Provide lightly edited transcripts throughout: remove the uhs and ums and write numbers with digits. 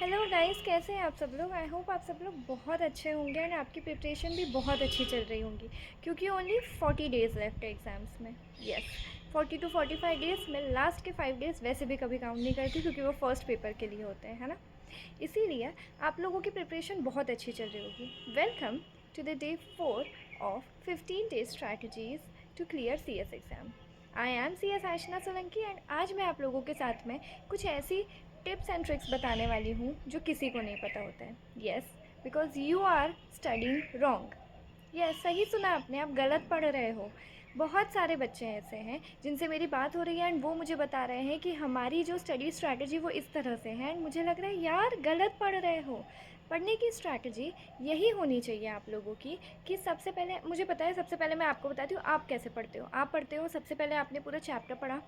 Hello guys, कैसे हैं आप सब लोग। आई होप आप सब लोग बहुत अच्छे होंगे एंड आपकी प्रिपरेशन भी बहुत अच्छी चल रही होंगी, क्योंकि ओनली 40 डेज़ लेफ्ट है एग्ज़ाम्स में। यस, 40 टू 45 डेज़ में लास्ट के 5 डेज़ वैसे भी कभी काउंट नहीं करती, क्योंकि वो फर्स्ट पेपर के लिए होते हैं, है ना। इसीलिए आप लोगों की प्रिपरेशन बहुत अच्छी चल रही होगी। Welcome to the day 4 of 15 days strategies to clear CS exam. I am CS Aashna Solanki and आज मैं आप लोगों के साथ में कुछ ऐसी टिप्स एंड ट्रिक्स बताने वाली हूँ जो किसी को नहीं पता होता है। Yes, because you are studying wrong. Yes, सही सुना आपने, आप गलत पढ़ रहे हो। बहुत सारे बच्चे ऐसे हैं जिनसे मेरी बात हो रही है एंड वो मुझे बता रहे हैं कि हमारी जो स्टडी स्ट्रैटेजी वो इस तरह से है, एंड मुझे लग रहा है यार गलत पढ़ रहे हो। पढ़ने की स्ट्रैटेजी यही होनी चाहिए आप लोगों की कि सबसे पहले मुझे पता है, सबसे पहले मैं आपको बताती हूँ आप कैसे पढ़ते हो। आप पढ़ते हो, सबसे पहले आपने पूरा चैप्टर पढ़ा,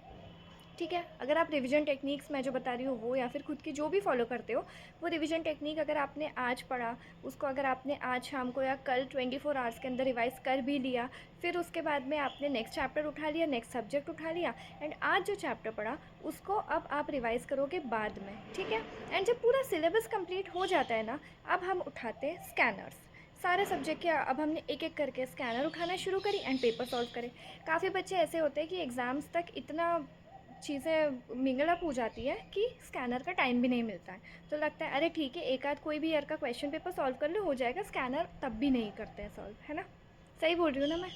ठीक है। अगर आप रिवीजन टेक्निक्स मैं जो बता रही हूँ वो, या फिर खुद की जो भी फॉलो करते हो, वो रिवीजन टेक्निक अगर आपने आज पढ़ा, उसको अगर आपने आज शाम को या कल 24 आवर्स के अंदर रिवाइज़ कर भी लिया, फिर उसके बाद में आपने नेक्स्ट चैप्टर उठा लिया, नेक्स्ट सब्जेक्ट उठा लिया, एंड आज जो चैप्टर पढ़ा उसको अब आप रिवाइज़ करोगे बाद में, ठीक है। एंड जब पूरा सिलेबस कंप्लीट हो जाता है ना, अब हम उठाते हैं स्कैनर्स। सारे सब्जेक्ट के अब हमने एक एक करके स्कैनर उठाना शुरू करी एंड पेपर सॉल्व करे। काफ़ी बच्चे ऐसे होते हैं कि एग्ज़ाम्स तक इतना चीज़ें मिंगल अप हो जाती है कि स्कैनर का टाइम भी नहीं मिलता है। तो लगता है अरे ठीक है, एक आध कोई भी ईयर का क्वेश्चन पेपर सॉल्व कर लो, हो जाएगा। स्कैनर तब भी नहीं करते हैं सॉल्व, है ना। सही बोल रही हूँ ना मैं।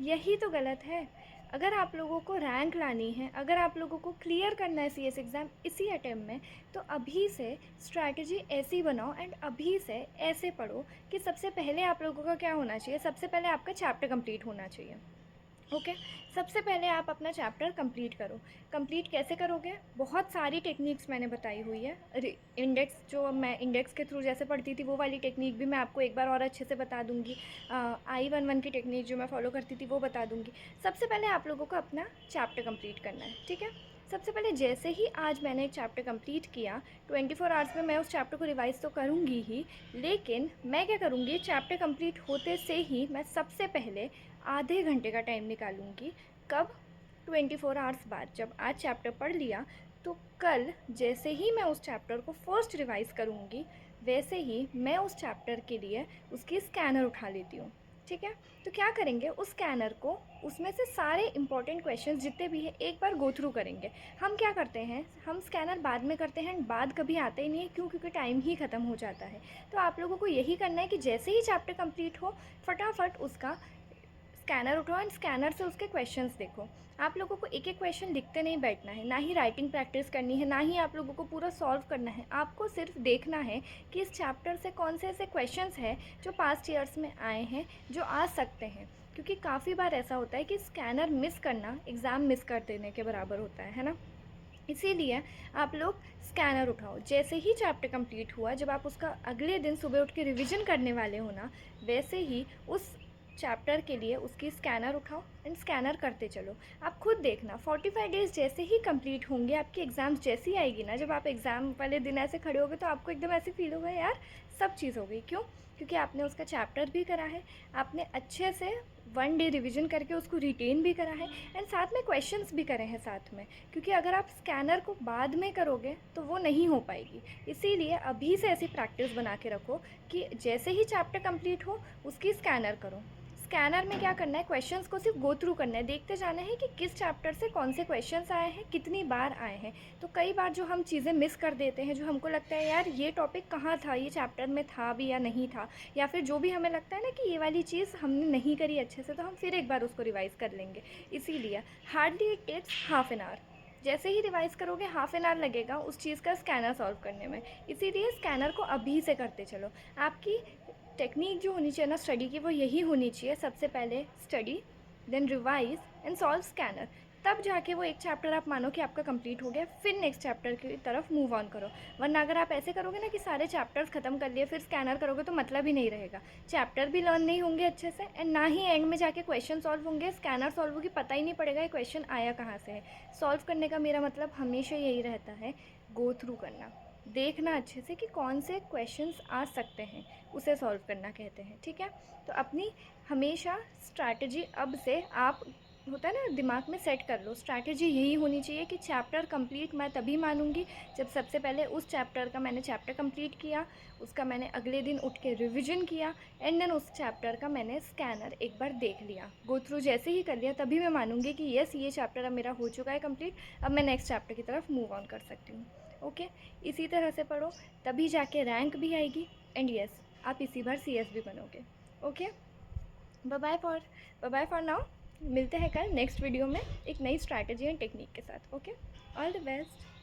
यही तो गलत है। अगर आप लोगों को रैंक लानी है, अगर आप लोगों को क्लियर करना है CS एग्ज़ाम इसी अटेम्प्ट में, तो अभी से स्ट्रैटेजी ऐसी बनाओ एंड अभी से ऐसे पढ़ो कि सबसे पहले आप लोगों का क्या होना चाहिए, सबसे पहले आपका चैप्टर कंप्लीट होना चाहिए। ओके, सबसे पहले आप अपना चैप्टर कंप्लीट करो। कंप्लीट कैसे करोगे, बहुत सारी टेक्निक्स मैंने बताई हुई है। इंडेक्स, जो मैं इंडेक्स के थ्रू जैसे पढ़ती थी वो वाली टेक्निक भी मैं आपको एक बार और अच्छे से बता दूंगी। I11 की टेक्निक जो मैं फॉलो करती थी वो बता दूंगी। सबसे पहले आप लोगों को अपना चैप्टर कंप्लीट करना है, ठीक है। सबसे पहले जैसे ही आज मैंने एक चैप्टर कंप्लीट किया, 24 आवर्स में मैं उस चैप्टर को रिवाइज़ तो करूँगी ही, लेकिन मैं क्या करूँगी, चैप्टर कंप्लीट होते से ही मैं सबसे पहले आधे घंटे का टाइम निकालूंगी। कब? 24 आवर्स बाद। जब आज चैप्टर पढ़ लिया तो कल जैसे ही मैं उस चैप्टर को फर्स्ट रिवाइज़ करूँगी, वैसे ही मैं उस चैप्टर के लिए उसकी स्कैनर उठा लेती हूँ, ठीक है। तो क्या करेंगे, उस स्कैनर को, उसमें से सारे इंपॉर्टेंट क्वेश्चंस जितने भी हैं एक बार गो थ्रू करेंगे। हम क्या करते हैं, हम स्कैनर बाद में करते हैं, बाद कभी आते ही नहीं है, क्यों? क्योंकि टाइम ही ख़त्म हो जाता है। तो आप लोगों को यही करना है कि जैसे ही चैप्टर कंप्लीट हो, फटाफट उसका स्कैनर उठाओ एंड स्कैनर से उसके क्वेश्चंस देखो। आप लोगों को एक एक क्वेश्चन लिखते नहीं बैठना है, ना ही राइटिंग प्रैक्टिस करनी है, ना ही आप लोगों को पूरा सॉल्व करना है। आपको सिर्फ देखना है कि इस चैप्टर से कौन से ऐसे क्वेश्चंस हैं जो पास्ट ईयर्स में आए हैं, जो आ सकते हैं। क्योंकि काफ़ी बार ऐसा होता है कि स्कैनर मिस करना एग्ज़ाम मिस कर देने के बराबर होता है ना। इसीलिए आप लोग स्कैनर उठाओ। जैसे ही चैप्टर कंप्लीट हुआ, जब आप उसका अगले दिन सुबह उठ के रिवीजन करने वाले हो ना, वैसे ही उस चैप्टर के लिए उसकी स्कैनर उठाओ एंड स्कैनर करते चलो। आप खुद देखना, 45 डेज़ जैसे ही कंप्लीट होंगे, आपकी एग्ज़ाम्स जैसी आएगी ना, जब आप एग्ज़ाम वाले दिन ऐसे खड़े होगे तो आपको एकदम ऐसे फील होगा यार सब चीज़ हो गई। क्यों? क्योंकि आपने उसका चैप्टर भी करा है, आपने अच्छे से 1 डे रिवीजन करके उसको रिटेन भी करा है, एंड साथ में क्वेश्चंस भी करे हैं साथ में। क्योंकि अगर आप स्कैनर को बाद में करोगे तो वो नहीं हो पाएगी। इसीलिए अभी से ऐसी प्रैक्टिस बना के रखो कि जैसे ही चैप्टर कंप्लीट हो उसकी स्कैनर करो। स्कैनर में क्या करना है, क्वेश्चंस को सिर्फ गो थ्रू करना है, देखते जाना है कि किस चैप्टर से कौन से क्वेश्चंस आए हैं, कितनी बार आए हैं। तो कई बार जो हम चीज़ें मिस कर देते हैं, जो हमको लगता है यार ये टॉपिक कहाँ था, ये चैप्टर में था भी या नहीं था, या फिर जो भी हमें लगता है ना कि ये वाली चीज़ हमने नहीं करी अच्छे से, तो हम फिर एक बार उसको रिवाइज़ कर लेंगे। इसीलिए hardly it takes half an hour. जैसे ही रिवाइज़ करोगे हाफ एन आवर लगेगा उस चीज़ का स्कैनर सॉल्व करने में। इसीलिए स्कैनर को अभी से करते चलो। आपकी टेक्निक जो होनी चाहिए ना स्टडी की, वो यही होनी चाहिए, सबसे पहले study, then revise and solve scanner. तब जाके वो एक चैप्टर आप मानो कि आपका कंप्लीट हो गया, फिर नेक्स्ट चैप्टर की तरफ मूव ऑन करो। वरना अगर आप ऐसे करोगे ना कि सारे चैप्टर्स ख़त्म कर लिए फिर स्कैनर करोगे, तो मतलब ही नहीं रहेगा। चैप्टर भी लर्न नहीं होंगे अच्छे से, एंड ना ही एंड में जाके क्वेश्चन सॉल्व होंगे। स्कैनर सॉल्व होगी, पता ही नहीं पड़ेगा ये क्वेश्चन आया कहाँ से है। सॉल्व करने का मेरा मतलब हमेशा यही रहता है, गो थ्रू करना, देखना अच्छे से कि कौन से क्वेश्चंस आ सकते हैं, उसे सॉल्व करना कहते हैं, ठीक है। तो अपनी हमेशा स्ट्रैटेजी अब से आप होता है ना, दिमाग में सेट कर लो। स्ट्रैटेजी यही होनी चाहिए कि चैप्टर कंप्लीट मैं तभी मानूंगी जब सबसे पहले उस चैप्टर का मैंने चैप्टर कंप्लीट किया, उसका मैंने अगले दिन उठ के रिविज़न किया, एंड देन उस चैप्टर का मैंने स्कैनर एक बार देख लिया, गो थ्रू जैसे ही कर लिया, तभी मैं मानूंगी कि यस ये चैप्टर अब मेरा हो चुका है कंप्लीट, अब मैं नेक्स्ट चैप्टर की तरफ मूव ऑन कर सकती हूँ। ओके, इसी तरह से पढ़ो, तभी जाके रैंक भी आएगी, एंड यस आप इसी बार CS भी बनोगे। Okay, bye bye for now. मिलते हैं कल नेक्स्ट वीडियो में एक नई स्ट्रैटेजी एंड टेक्निक के साथ। Okay, all the best.